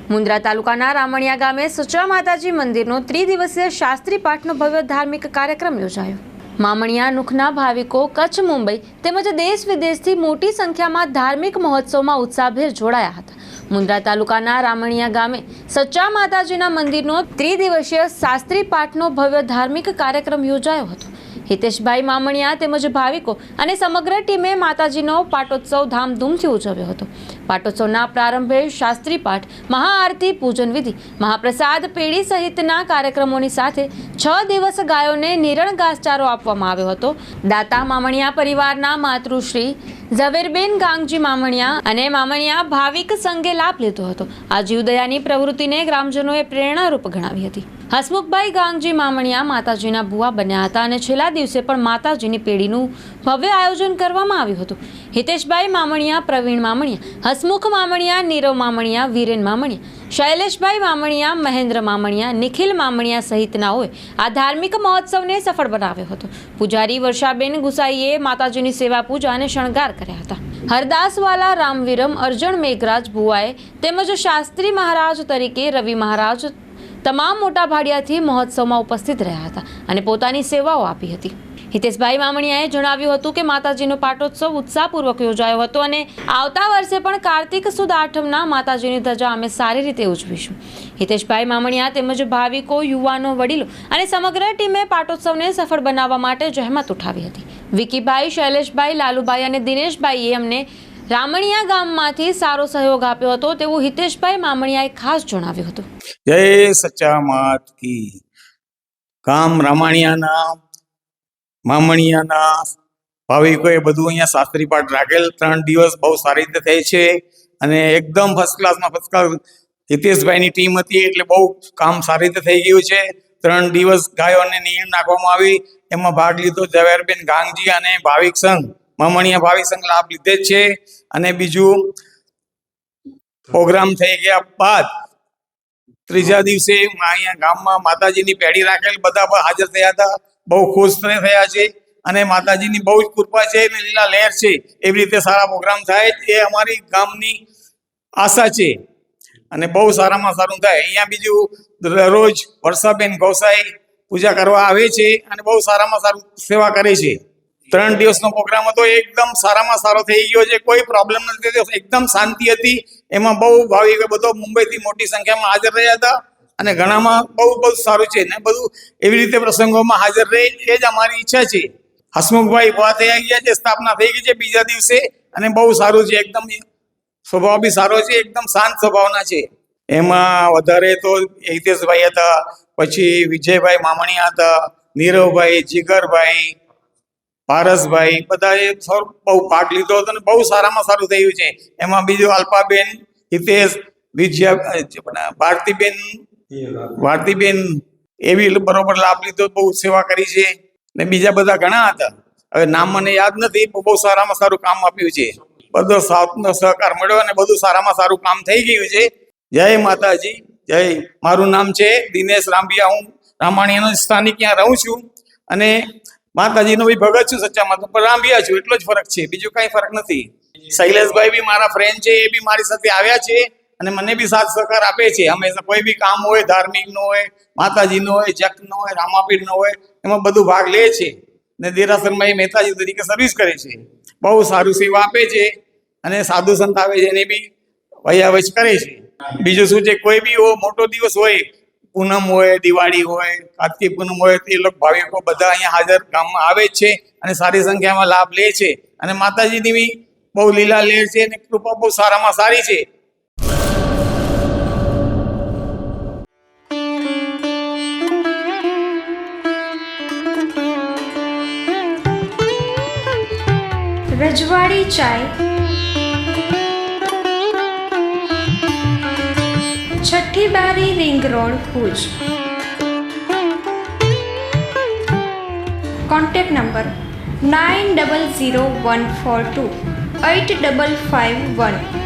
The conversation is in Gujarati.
મુન્દ્રા તાલુકાના રામણિયા ગામે સચા માતાજી મંદિરનો ત્રિદિવસીય શાસ્ત્રી પાઠનો ભવ્ય ધાર્મિક કાર્યક્રમ યોજાયો। મામણિયા નુખના ભાવિકો કચ્છ, મુંબઈ તેમજ દેશ વિદેશથી મોટી સંખ્યામાં ધાર્મિક મહોત્સવમાં ઉત્સાહભેર જોડાયા હતા। મુન્દ્રા તાલુકાના રામણિયા ગામે સચા માતાજીના મંદિરનો ત્રિદિવસીય શાસ્ત્રી પાઠનો ભવ્ય ધાર્મિક કાર્યક્રમ યોજાયો હતો। હિતેશભાઈ મામણિયા તેમજ ભાવિકો અને સમગ્ર ટીમે માતાજીનો પાટોત્સવ ધામધૂમથી ઉજવ્યો હતો। પાટોત્સવના પ્રારંભે શાસ્ત્રી પાઠ, મહાઆરતી, પૂજન વિધિ, મહાપ્રસાદ, પેઢી સહિતના કાર્યક્રમોની સાથે 6 દિવસ ગાયોને નિરણ ઘાસચારો આપવામાં આવ્યો હતો। દાતા મામણિયા પરિવારના માતૃશ્રી ઝવેરબેન ગાંગજી મામણિયા અને મામણિયા ભાવિક સંઘે લાભ લીધો હતો। આ જીવદયાની પ્રવૃત્તિને ગ્રામજનોએ પ્રેરણારૂપ ગણાવી હતી। હસમુખભાઈ ગાંગજી મામણિયા માતાજીના ભુવા બન્યા હતા અને છેલ્લા દિવસે પણ માતાજીની પેઢીનું ભવ્ય આયોજન કરવામાં આવ્યું હતું। હિતેશભાઈ મામણિયા, પ્રવીણ મામણિયા, હસમુખ મામણિયા, નીરવ મામણિયા, વીરેન મામણિયા, શૈલેષભાઈ મામણિયા, મહેન્દ્ર મામણિયા, નિખિલ મામણિયા સહિતનાઓએ આ ધાર્મિક મહોત્સવને સફળ બનાવ્યો હતો। પૂજારી વર્ષાબેન ગુસાઈએ માતાજીની સેવા, પૂજા અને શણગાર કર્યા હતા। હરદાસવાલા, રામવીરમ, અર્જણ મેઘરાજ ભુવાએ તેમજ શાસ્ત્રી મહારાજ તરીકે રવિ મહારાજ તમામ મોટા ભાડિયાથી મહોત્સવમાં ઉપસ્થિત રહ્યા હતા અને પોતાની સેવાઓ આપી હતી। હિતેશભાઈ મામણિયાએ જણાવ્યું હતું કે માતાજીનો પાટોત્સવ ઉત્સાહપૂર્વક યોજાયો હતો અને આવતા વર્ષે પણ કાર્તિક સુદ આઠમના માતાજીની ધજા અમે સારી રીતે ઉજવીશું। હિતેશભાઈ મામણિયા તેમજ ભાવિકો, યુવાનો, વડીલો અને સમગ્ર ટીમે પાટોત્સવને સફળ બનાવવા માટે જહેમત ઉઠાવી હતી। વિકીભાઈ, શૈલેષભાઈ, લાલુભાઈ અને દિનેશભાઈએ અમને રામણિયા ગામમાંથી સારો સહયોગ આપ્યો હતો તેવું હિતેશભાઈ મામણિયાએ ખાસ જણાવ્યું હતું। જય સચ્ચા માત કી। ગામ રામણિયાના મામણિયાના ભાવિકોએ બધું અહીંયા શાસ્ત્રી પાઠ રાખેલ। 3 દિવસ બહુ સારી રીતે થઈ છે અને એકદમ ફર્સ્ટ ક્લાસ હિતેશભાઈની ટીમ હતી એટલે બહુ કામ સારી રીતે થઈ ગયું છે। 3 દિવસ ગાયોને નીણ નાખવામાં આવી, એમાં ભાગ લીધો ઝવેરબેન ગાંગજી અને ભાવિક સંઘ, મામણિયા ભાવિક સંઘ લાભ લીધે જ છે। અને બીજું પ્રોગ્રામ થઈ ગયા બાદ ત્રીજા દિવસે અહીંયા ગામમાં માતાજીની પેઢી રાખેલ, બધા હાજર થયા હતા, બહુ ખુશ થયા છે અને માતાજીની બહુ જ કૃપા છે અને લીલા લહેર છે। એવી રીતે સારા પ્રોગ્રામ થાય એ અમારી ગામની આશા છે અને બહુ સારામાં સારું થાય। અહીંયા બીજું દરરોજ વર્ષાબેન ગોસાઈ પૂજા કરવા આવે છે અને બહુ સારામાં સારું સેવા કરે છે। 3 દિવસનો પ્રોગ્રામ હતો, એકદમ સારામાં સારો થઈ ગયો છે, કોઈ પ્રોબ્લેમ નથી થયો, એકદમ શાંતિ હતી। એમાં બહુ ભાવિકો બધો મુંબઈથી મોટી સંખ્યામાં હાજર રહ્યા હતા અને ઘણામાં બહુ સારું છે ને બધું એવી રીતે પ્રસંગોમાં હાજર રહે એ જ અમારી ઈચ્છા છે। હસમુખભાઈ ભવા થઈ ગયા છે, સ્થાપના થઈ ગઈ છે બીજા દિવસે અને બહુ સારું છે, એકદમ સ્વભાવ બી સારો છે, એકદમ શાંત સ્વભાવના છે। એમાં વધારે તો હિતેશભાઈ હતા, પછી વિજયભાઈ મામણિયા હતા, નીરવભાઈ, જીગરભાઈ, પારસભાઈ, બધાએ બહુ ભાગ લીધો હતો અને બહુ સારામાં સારું થયું છે। એમાં બીજું અલ્પાબેન, હિતેશ, વિજયા, ભારતીબેન એવી બરોબર લાભ લીધો, બહુ સેવા કરી છે ને બીજા બધા ઘણા હતા, હવે નામ મને યાદ નથી, બહુ સારામાં સારું કામ આપ્યું છે। બધો સાથનો સહકાર મળ્યો અને બધું સારામાં સારું કામ થઈ ગયું છે। જય માતાજી, જય। મારું નામ છે દિનેશ રામબિયા, હું રામાણીયાનો સ્થાનિક ત્યાં રહું છું અને માતાજીનો બી ભગત છું, સચ્ચા માતા પર રામબિયા છું, એટલો જ ફરક છે, બીજું કઈ ફરક નથી। શૈલેષભાઈ બી મારા ફ્રેન્ડ છે, એ બી મારી સાથે આવ્યા છે અને મને બી સાથ સહકાર આપે છે। હંમેશા કોઈ બી કામ હોય, ધાર્મિક નો હોય, માતાજીનો હોય, જગનો હોય, રામાપીરનો હોય, એમાં બધું ભાગ લે છે ને દેરાસરમાં એ મહેતાજી તરીકે સર્વિસ કરે છે। બહુ સારું સેવા આપે છે અને સાધુ સંત આવે છે એને બી વયાવચ કરે છે। બીજું શું છે, કોઈ બી મોટો દિવસ હોય, પૂનમ હોય, દિવાળી હોય, કાર્તિક પૂનમ હોય, તે લોકો ભાવિકો બધા અહીંયા હાજર ગામમાં આવે જ છે અને સારી સંખ્યામાં લાભ લે છે અને માતાજીની બી બહુ લીલા લહેર છે અને કૃપા બહુ સારામાં સારી છે। રજવાડી ચાય, છઠ્ઠી બારી, ring road, Bhuj. Contact number 9001428551।